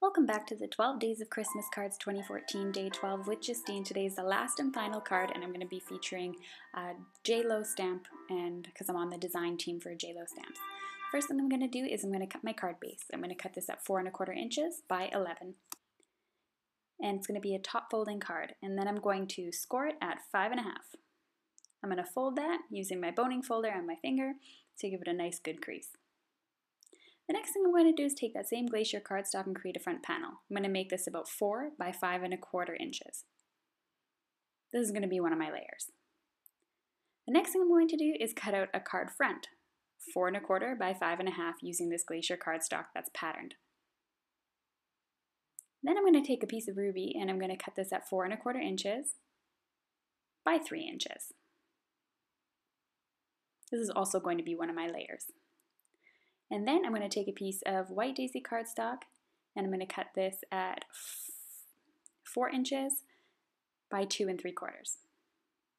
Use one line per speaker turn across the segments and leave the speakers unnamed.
Welcome back to the 12 Days of Christmas Cards 2014, Day 12 with Justine. Today is the last and final card, and I'm going to be featuring a JLo stamp, and because I'm on the design team for JLo stamps. First thing I'm going to do is I'm going to cut my card base. I'm going to cut this at 4 1/4 inches by 11. And it's going to be a top folding card, and then I'm going to score it at 5 1/2. I'm going to fold that using my boning folder on my finger to give it a nice good crease. The next thing I'm going to do is take that same glacier cardstock and create a front panel. I'm going to make this about 4 by 5 1/4 inches. This is going to be one of my layers. The next thing I'm going to do is cut out a card front, 4 1/4 by 5 1/2 using this glacier cardstock that's patterned. Then I'm going to take a piece of ruby and I'm going to cut this at 4 1/4 inches by 3 inches. This is also going to be one of my layers. And then I'm going to take a piece of white daisy cardstock and I'm going to cut this at 4 inches by 2 3/4.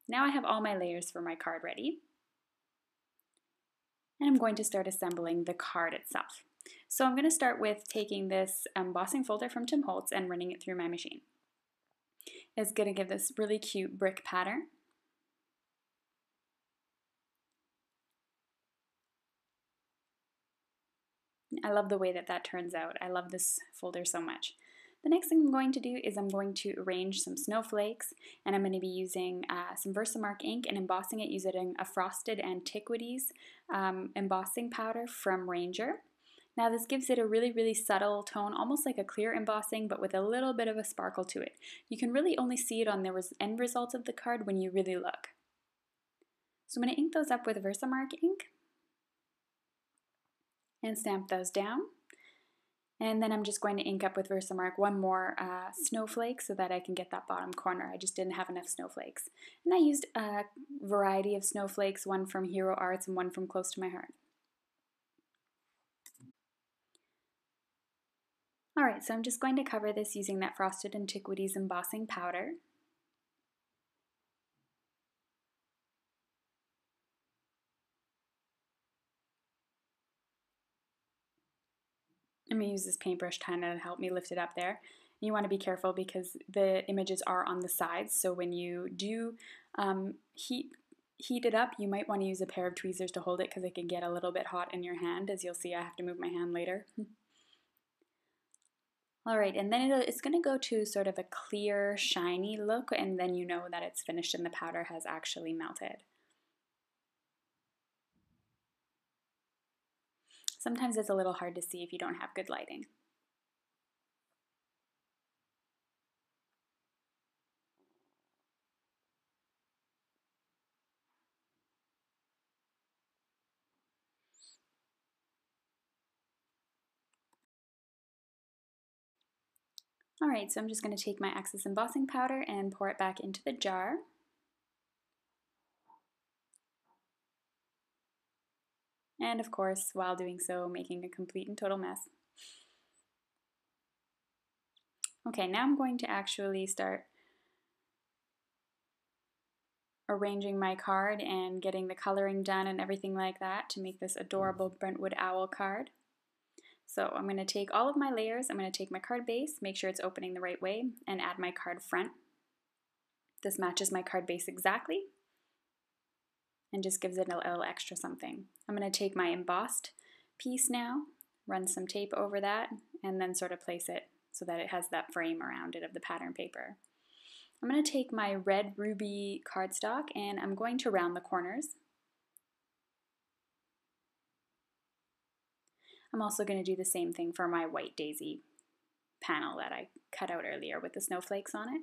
Now I have all my layers for my card ready. And I'm going to start assembling the card itself. So I'm going to start with taking this embossing folder from Tim Holtz and running it through my machine. It's going to give this really cute brick pattern. I love the way that turns out. I love this folder so much. The next thing I'm going to do is I'm going to arrange some snowflakes, and I'm going to be using some Versamark ink and embossing it using a Frosted Antiquities embossing powder from Ranger. Now this gives it a really subtle tone, almost like a clear embossing, but with a little bit of a sparkle to it. You can really only see it on the end result of the card when you really look. So I'm going to ink those up with Versamark ink and stamp those down. And then I'm just going to ink up with Versamark one more snowflake so that I can get that bottom corner. I just didn't have enough snowflakes. And I used a variety of snowflakes, one from Hero Arts and one from Close to My Heart. Alright, so I'm just going to cover this using that Frosted Antiquities embossing powder. I'm going to use this paintbrush kind of to help me lift it up there. You want to be careful because the images are on the sides, so when you do heat it up, you might want to use a pair of tweezers to hold it because it can get a little bit hot in your hand. As you'll see, I have to move my hand later. Alright, and then it's going to go to sort of a clear, shiny look, and then you know that it's finished and the powder has actually melted. Sometimes it's a little hard to see if you don't have good lighting. Alright, so I'm just going to take my excess embossing powder and pour it back into the jar. And of course, while doing so, making a complete and total mess. Okay, now I'm going to actually start arranging my card and getting the coloring done and everything like that to make this adorable Brentwood owl card. So I'm going to take all of my layers, I'm going to take my card base, make sure it's opening the right way, and add my card front. This matches my card base exactly and just gives it a little extra something. I'm going to take my embossed piece now, run some tape over that, and then sort of place it so that it has that frame around it of the pattern paper. I'm going to take my red ruby cardstock and I'm going to round the corners. I'm also going to do the same thing for my white daisy panel that I cut out earlier with the snowflakes on it.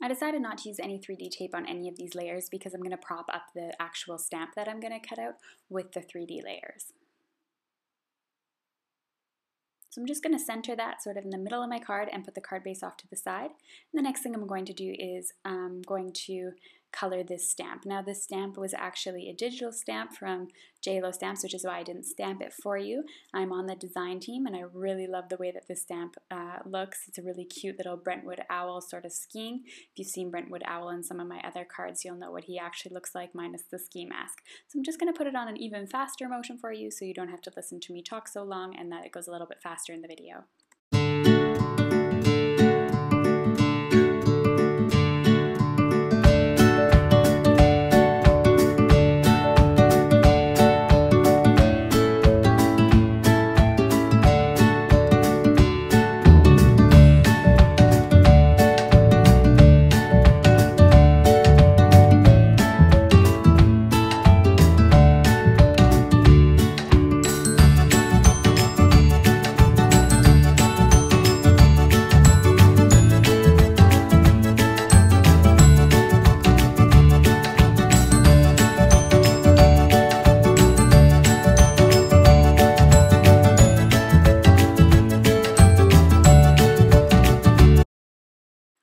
I decided not to use any 3D tape on any of these layers because I'm going to prop up the actual stamp that I'm going to cut out with the 3D layers. So I'm just going to center that sort of in the middle of my card and put the card base off to the side. And the next thing I'm going to do is I'm going to color this stamp. Now this stamp was actually a digital stamp from JLo Stamps, which is why I didn't stamp it for you. I'm on the design team and I really love the way that this stamp looks. It's a really cute little Brentwood owl sort of skiing. If you've seen Brentwood owl in some of my other cards, you'll know what he actually looks like minus the ski mask. So I'm just going to put it on an even faster motion for you so you don't have to listen to me talk so long and that it goes a little bit faster in the video.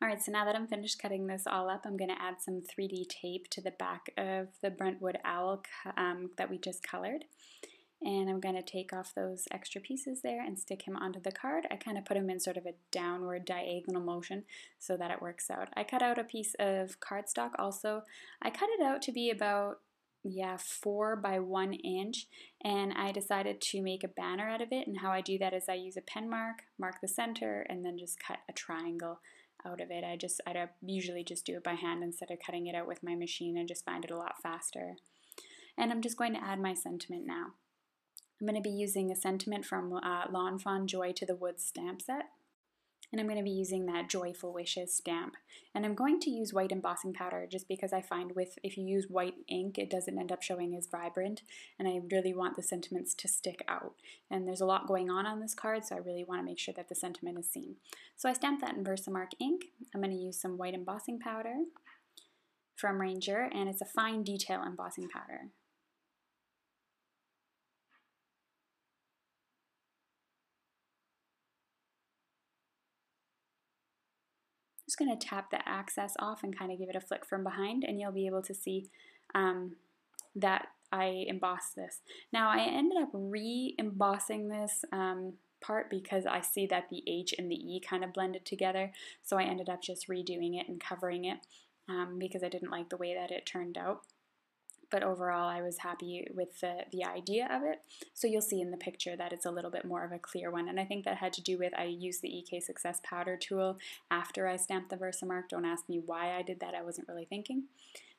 Alright, so now that I'm finished cutting this all up, I'm going to add some 3D tape to the back of the Brentwood owl that we just colored. And I'm going to take off those extra pieces there and stick him onto the card. I kind of put him in sort of a downward diagonal motion so that it works out. I cut out a piece of cardstock also. I cut it out to be about 4 by 1 inch, and I decided to make a banner out of it. And how I do that is I use a pen mark the center, and then just cut a triangle out of it. I usually just do it by hand instead of cutting it out with my machine. I just find it a lot faster. And I'm just going to add my sentiment now. I'm going to be using a sentiment from Lawn Fawn Joy to the Woods stamp set. And I'm going to be using that Joyful Wishes stamp. And I'm going to use white embossing powder just because I find if you use white ink, it doesn't end up showing as vibrant. And I really want the sentiments to stick out. And there's a lot going on this card, so I really want to make sure that the sentiment is seen. So I stamped that in Versamark ink. I'm going to use some white embossing powder from Ranger, and it's a fine detail embossing powder. Just going to tap the access off and kind of give it a flick from behind, and you'll be able to see that I embossed this. Now I ended up re-embossing this part because I see that the H and the E kind of blended together, so I ended up just redoing it and covering it because I didn't like the way that it turned out. But overall I was happy with the idea of it. So you'll see in the picture that it's a little bit more of a clear one, and I think that had to do with I used the EK Success powder tool after I stamped the Versamark. Don't ask me why I did that, I wasn't really thinking,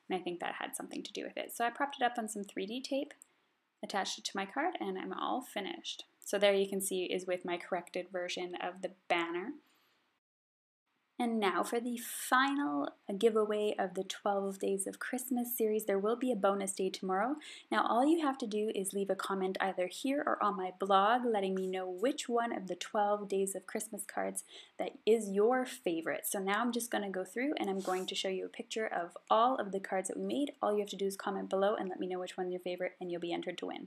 and I think that had something to do with it. So I propped it up on some 3D tape, attached it to my card, and I'm all finished. So there you can see is with my corrected version of the banner. And now for the final giveaway of the 12 Days of Christmas series. There will be a bonus day tomorrow. Now all you have to do is leave a comment either here or on my blog letting me know which one of the 12 Days of Christmas cards that is your favorite. So now I'm just going to go through and I'm going to show you a picture of all of the cards that we made. All you have to do is comment below and let me know which one's your favorite, and you'll be entered to win.